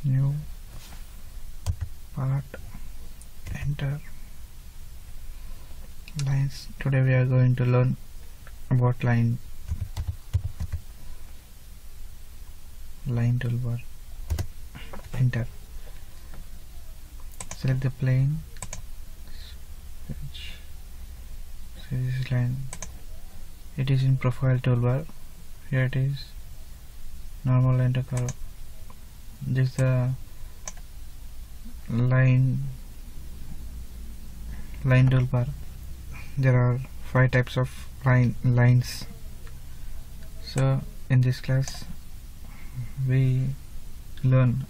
new part, enter lines. Today we are going to learn about line toolbar. Enter, select the plane, switch. So this is line, it is in profile toolbar. Here it is, normal line to curve. This is the line toolbar. There are 5 types of lines. So in this class we learn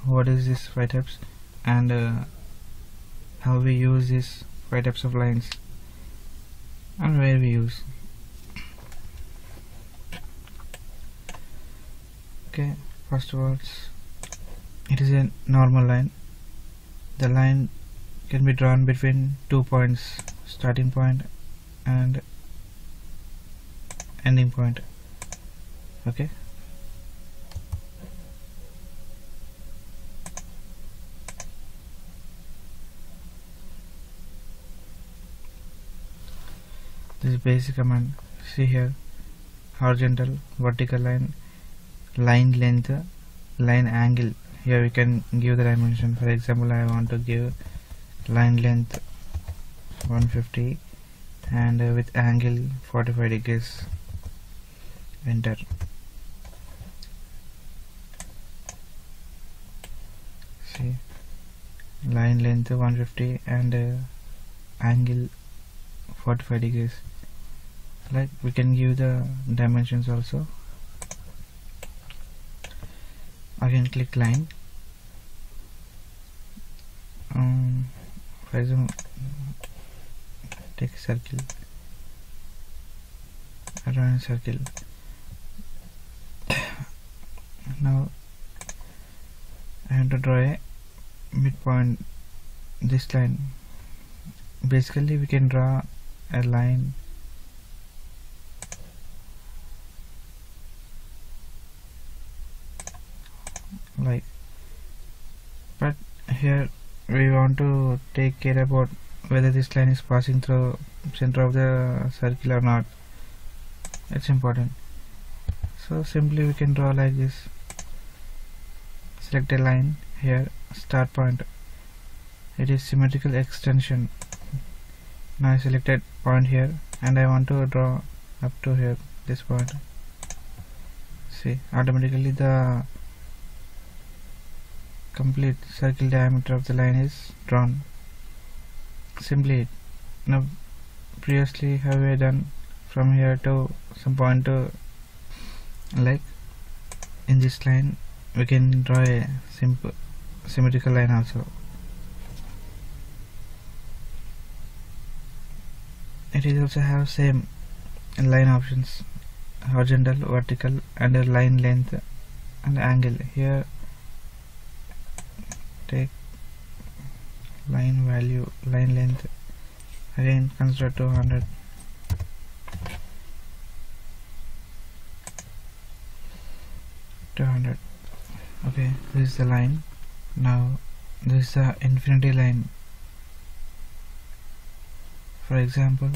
what is this 5 types and how we use these 5 types of lines and where we use. Okay, first of all, it is a normal line. The line can be drawn between 2 points, starting point and ending point. Okay, this is basic command. See here, horizontal, vertical line, line length, line angle. Here we can give the dimension. For example, I want to give line length 150 and with angle 45 degrees. Enter. See, line length 150 and angle 45 degrees. Like, we can give the dimensions also. Again, click line. For example, take a circle, around a circle. Now I have to draw a midpoint. This line, basically we can draw a line like, but here we want to take care about whether this line is passing through center of the circle or not. It's important. So simply we can draw like this. Select a line here, start point. It is symmetrical extension. Now I selected point here and I want to draw up to here, this point. See, automatically the complete circle diameter of the line is drawn. Simply, now previously how we done from here to some point to, like in this line we can draw a simple symmetrical line also. It is also have same line options, horizontal, vertical and a line length and angle. Here take line value, line length, again consider 200. Okay, this is the line. Now this is the infinity line. For example,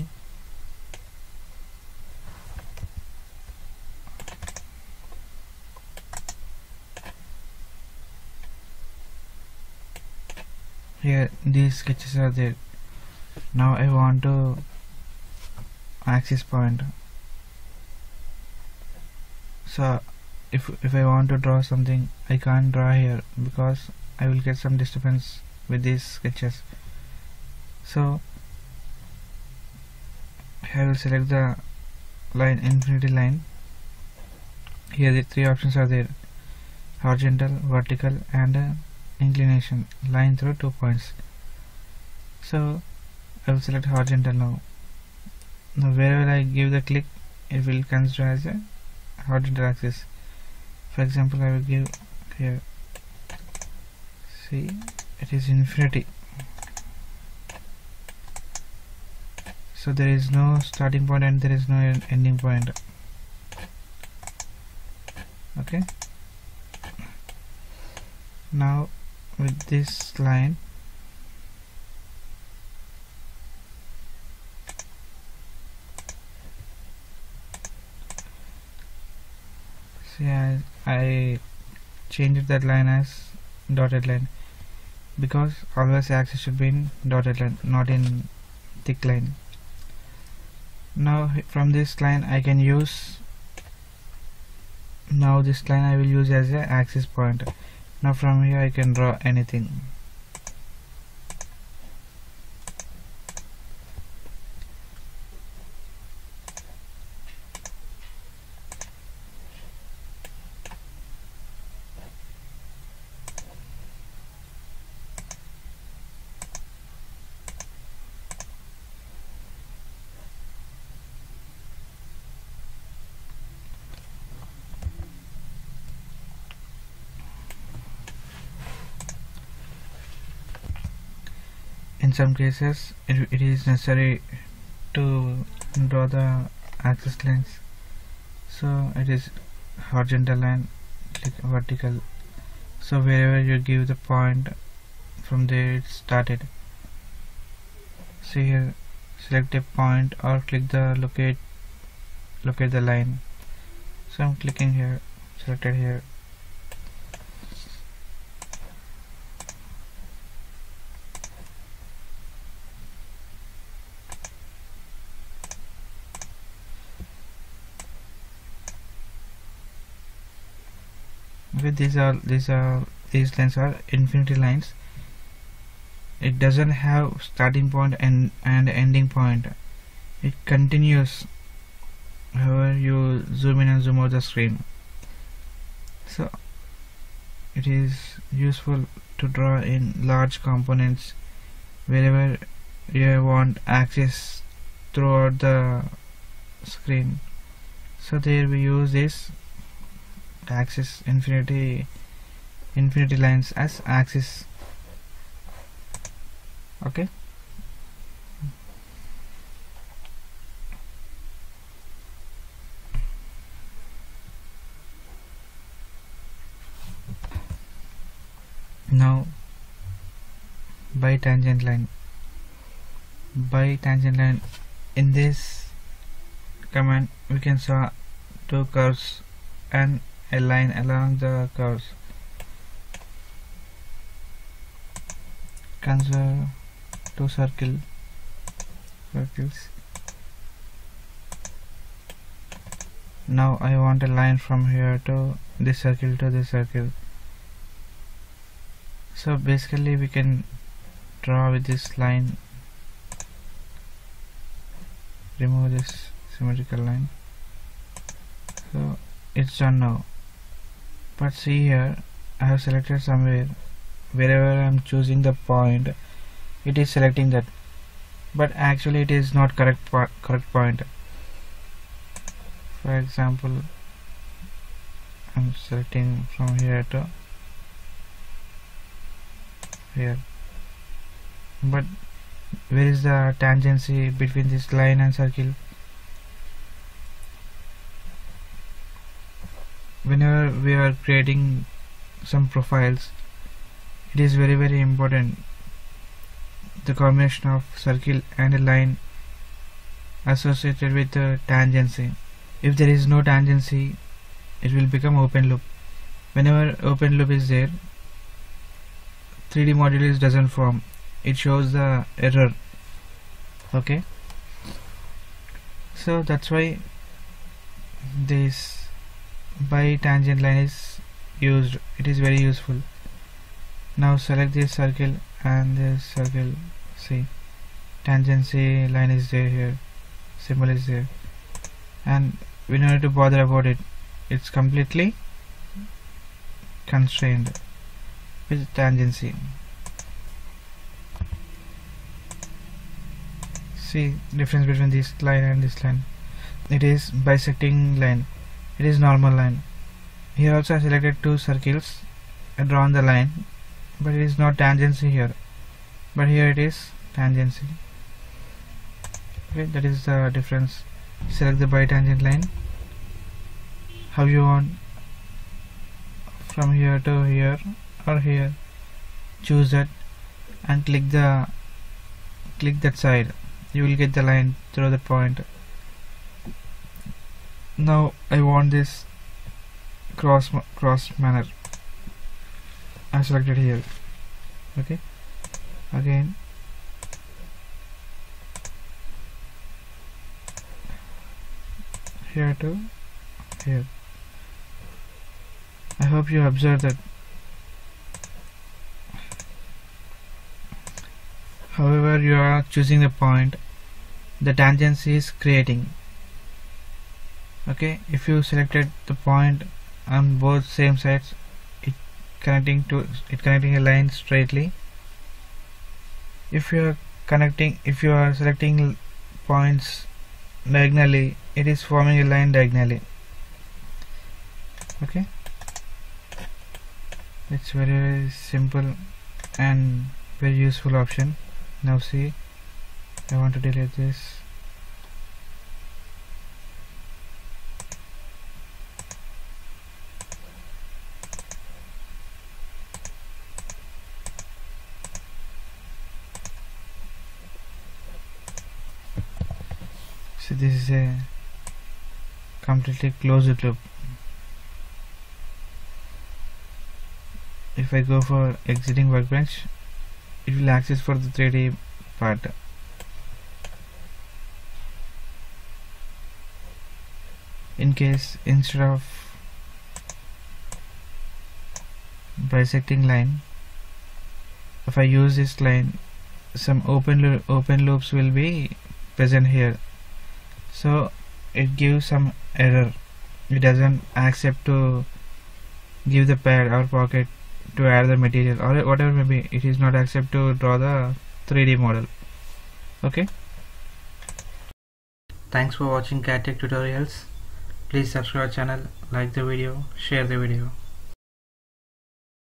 here these sketches are there. Now I want to axis point. So if I want to draw something, I can't draw here because I will get some disturbance with these sketches. So I will select the line, infinity line. Here the 3 options are there: horizontal, vertical and inclination, line through 2 points. So I will select horizontal now. Now wherever I give the click, it will consider as a horizontal axis. For example, I will give here, see, it is infinity. So there is no starting point and there is no ending point. Okay, Now with this line, see, I changed that line as dotted line, because always axis should be in dotted line, not in thick line. Now from this line I can use, now this line I will use as a axis point. Now from here I can draw anything. In some cases it is necessary to draw the axis lines, so it is horizontal line, click vertical, so wherever you give the point, from there it started. See here, select a point or click the locate the line. So I'm clicking here, selected here. Okay, these lines are infinity lines. It doesn't have starting point and ending point. It continues however you zoom in and zoom out the screen. So it is useful to draw in large components wherever you want axis throughout the screen. So there we use this axis infinity lines as axis. Okay, now by tangent line. In this command we can saw two curves and a line along the curves. Consider two circles. Now I want a line from here to this circle to this circle. So basically we can draw with this line, remove this symmetrical line. So it's done now. But see here, I have selected somewhere, wherever I am choosing the point, it is selecting that, but actually it is not correct point. For example, I am selecting from here to here, but where is the tangency between this line and circle? Whenever we are creating some profiles, it is very important the combination of circle and a line associated with the tangency. If there is no tangency, it will become open loop. Whenever open loop is there, 3D module doesn't form, it shows the error. Okay, so that's why this by tangent line is used. It is very useful. Now select this circle and this circle. See, tangency line is there here, symbol is there, and we don't need to bother about it. It's completely constrained with tangency. See difference between this line and this line. It is bisecting line. It is normal line. Here also I selected two circles and drawn the line, but it is not tangency here, but here it is tangency. Okay, that is the difference. Select the bitangent line how you want, from here to here or here, choose that and click that side. You will get the line through the point. Now I want this cross manner. I selected here. Okay, again here to here. I hope you observe that. However you are choosing the point, the tangent is creating. Okay, if you selected the point on both same sides, it connecting a line straightly. If you are selecting points diagonally, it is forming a line diagonally. Okay, it's very simple and very useful option. Now see, I want to delete this. So this is a completely closed loop. If I go for exiting workbench, it will access for the 3D part. In case instead of bisecting line, if I use this line, some open loops will be present here, so it gives some error. It doesn't accept to give the pad or pocket to add the material or whatever maybe. It is not accept to draw the 3D model. Okay, thanks for watching CAD Tech tutorials. Please subscribe our channel, like the video, share the video.